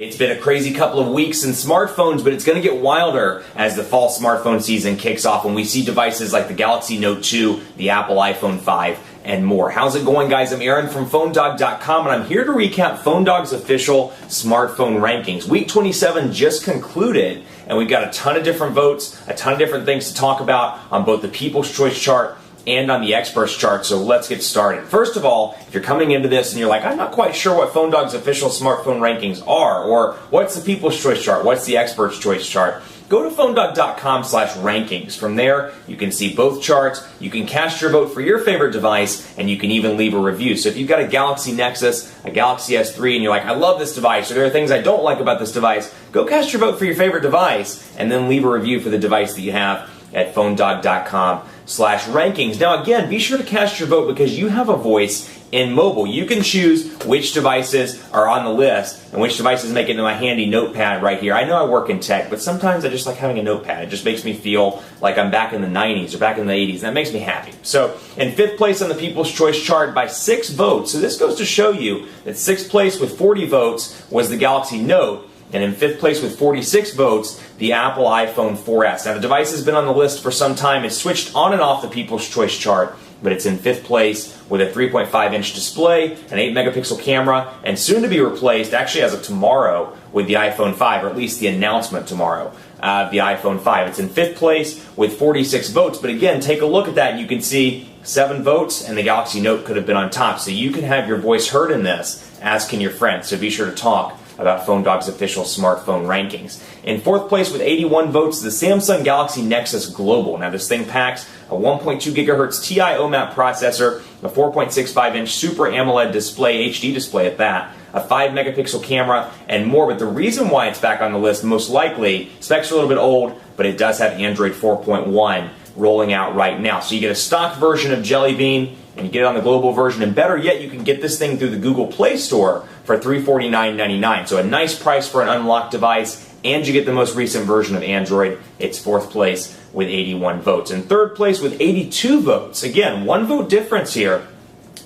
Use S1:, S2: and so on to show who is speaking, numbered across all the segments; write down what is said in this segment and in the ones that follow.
S1: It's been a crazy couple of weeks in smartphones, but it's going to get wilder as the fall smartphone season kicks off when we see devices like the Galaxy Note 2, the Apple iPhone 5, and more. How's it going, guys? I'm Aaron from PhoneDog.com, and I'm here to recap PhoneDog's official smartphone rankings. Week 27 just concluded, and we've got a ton of different votes, a ton of different things to talk about on both the People's Choice chart and on the experts chart, so let's get started. First of all, if you're coming into this and you're like, I'm not quite sure what PhoneDog's official smartphone rankings are, or what's the People's Choice chart, what's the experts choice chart, go to PhoneDog.com/rankings. From there, you can see both charts, you can cast your vote for your favorite device, and you can even leave a review. So if you've got a Galaxy Nexus, a Galaxy S3, and you're like, I love this device, or there are things I don't like about this device, go cast your vote for your favorite device, and then leave a review for the device that you have at PhoneDog.com/rankings. Now again, be sure to cast your vote because you have a voice in mobile. You can choose which devices are on the list and which devices make it into my handy notepad right here. I know I work in tech, but sometimes I just like having a notepad. It just makes me feel like I'm back in the 90s or back in the 80s, and that makes me happy. So in 5th place on the People's Choice chart by 6 votes. So this goes to show you that 6th place with 40 votes was the Galaxy Note, and in 5th place with 46 votes, the Apple iPhone 4S. Now the device has been on the list for some time. It's switched on and off the People's Choice chart, but it's in 5th place with a 3.5-inch display, an 8-megapixel camera, and soon to be replaced, actually as of tomorrow, with the iPhone 5, or at least the announcement tomorrow, the iPhone 5. It's in 5th place with 46 votes, but again, take a look at that and you can see 7 votes, and the Galaxy Note could have been on top. So you can have your voice heard in this, as can your friends. So be sure to talk about PhoneDog's official smartphone rankings. In 4th place with 81 votes, the Samsung Galaxy Nexus Global. Now this thing packs a 1.2 gigahertz TI OMAP processor, a 4.65-inch Super AMOLED display, HD display at that, a 5-megapixel camera, and more. But the reason why it's back on the list, most likely, specs are a little bit old, but it does have Android 4.1 rolling out right now. So you get a stock version of Jelly Bean, and you get it on the global version, and better yet, you can get this thing through the Google Play Store for $349.99. So a nice price for an unlocked device, and you get the most recent version of Android. It's 4th place with 81 votes. In 3rd place with 82 votes, again, 1 vote difference here,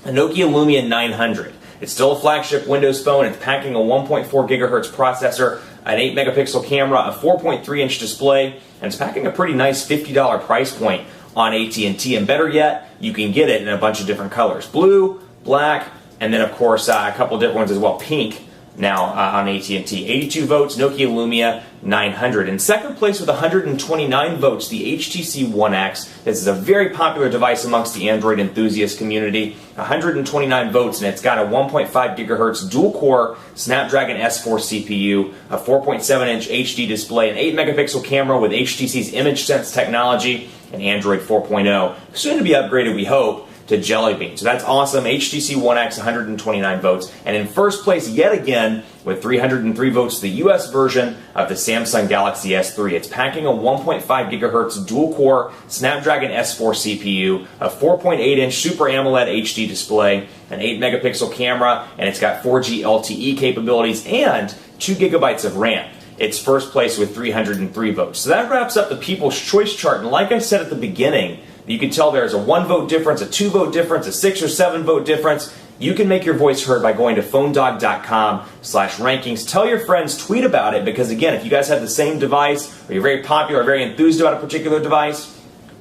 S1: the Nokia Lumia 900. It's still a flagship Windows phone. It's packing a 1.4 gigahertz processor, an 8-megapixel camera, a 4.3-inch display, and it's packing a pretty nice $50 price point on AT&T, and better yet, you can get it in a bunch of different colors. Blue, black, and then of course a couple different ones as well, pink now on AT&T. 82 votes, Nokia Lumia 900. In 2nd place with 129 votes, the HTC One X. This is a very popular device amongst the Android enthusiast community. 129 votes, and it's got a 1.5 gigahertz dual-core Snapdragon S4 CPU, a 4.7-inch HD display, an 8-megapixel camera with HTC's ImageSense technology, and Android 4.0. Soon to be upgraded, we hope, to Jelly Bean. So that's awesome. HTC One X, 129 votes. And in 1st place, yet again, with 303 votes, the US version of the Samsung Galaxy S3. It's packing a 1.5 gigahertz dual-core Snapdragon S4 CPU, a 4.8-inch Super AMOLED HD display, an 8-megapixel camera, and it's got 4G LTE capabilities and 2 gigabytes of RAM. It's 1st place with 303 votes. So that wraps up the People's Choice chart. And like I said at the beginning, you can tell there's a 1-vote difference, a 2-vote difference, a 6 or 7-vote difference. You can make your voice heard by going to PhoneDog.com/rankings. Tell your friends, tweet about it, because again, if you guys have the same device, or you're very popular, or very enthused about a particular device,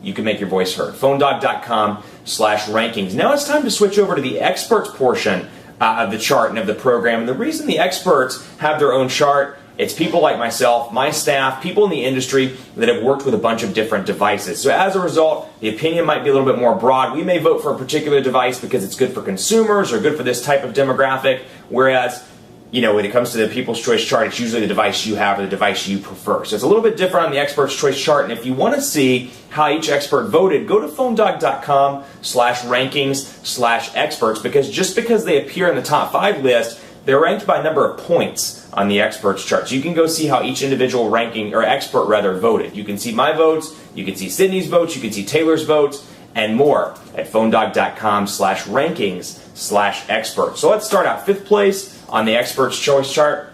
S1: you can make your voice heard. PhoneDog.com/rankings. Now it's time to switch over to the experts portion of the chart and of the program. And the reason the experts have their own chart, it's people like myself, my staff, people in the industry that have worked with a bunch of different devices. So as a result, the opinion might be a little bit more broad. We may vote for a particular device because it's good for consumers or good for this type of demographic, whereas, you know, when it comes to the People's Choice chart, it's usually the device you have or the device you prefer. So it's a little bit different on the Experts Choice chart, and if you want to see how each expert voted, go to PhoneDog.com/rankings/experts, because just because they appear in the top 5 list, they're ranked by number of points on the experts chart. So you can go see how each individual ranking, or expert rather, voted. You can see my votes, you can see Sydney's votes, you can see Taylor's votes, and more at PhoneDog.com/rankings/experts. So let's start out. 5th place on the experts choice chart,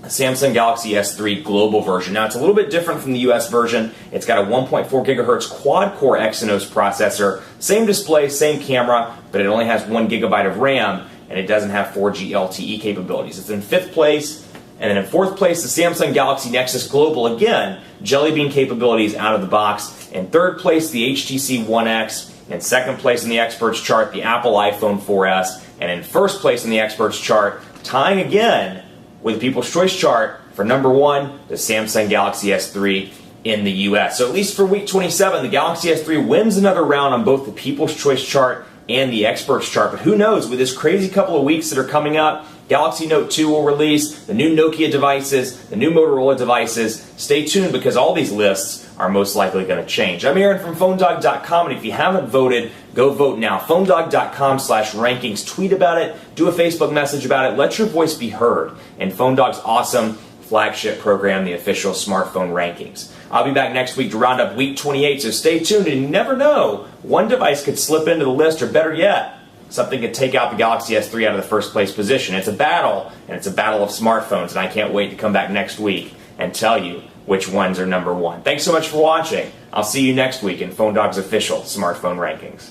S1: Samsung Galaxy S3 global version. Now it's a little bit different from the US version. It's got a 1.4 gigahertz quad-core Exynos processor, same display, same camera, but it only has 1 gigabyte of RAM, and it doesn't have 4G LTE capabilities. It's in 5th place And then in fourth place, the Samsung Galaxy Nexus Global. Again, Jelly Bean capabilities out of the box. In third place, the HTC One X. In second place in the experts chart, the Apple iPhone 4S. And in first place in the experts chart, tying again with the People's Choice chart for number one, the Samsung Galaxy S3 in the US. So at least for week 27, the Galaxy S3 wins another round on both the People's Choice chart and the experts chart. But who knows, with this crazy couple of weeks that are coming up, Galaxy Note 2 will release, the new Nokia devices, the new Motorola devices. Stay tuned because all these lists are most likely going to change. I'm Aaron from PhoneDog.com, and if you haven't voted, go vote now. PhoneDog.com/rankings. Tweet about it, do a Facebook message about it, let your voice be heard in PhoneDog's awesome flagship program, the official smartphone rankings. I'll be back next week to round up week 28, so stay tuned, and you never know, one device could slip into the list, or better yet, something could take out the Galaxy S3 out of the first place position. It's a battle, and it's a battle of smartphones, and I can't wait to come back next week and tell you which ones are number one. Thanks so much for watching. I'll see you next week in PhoneDog's official smartphone rankings.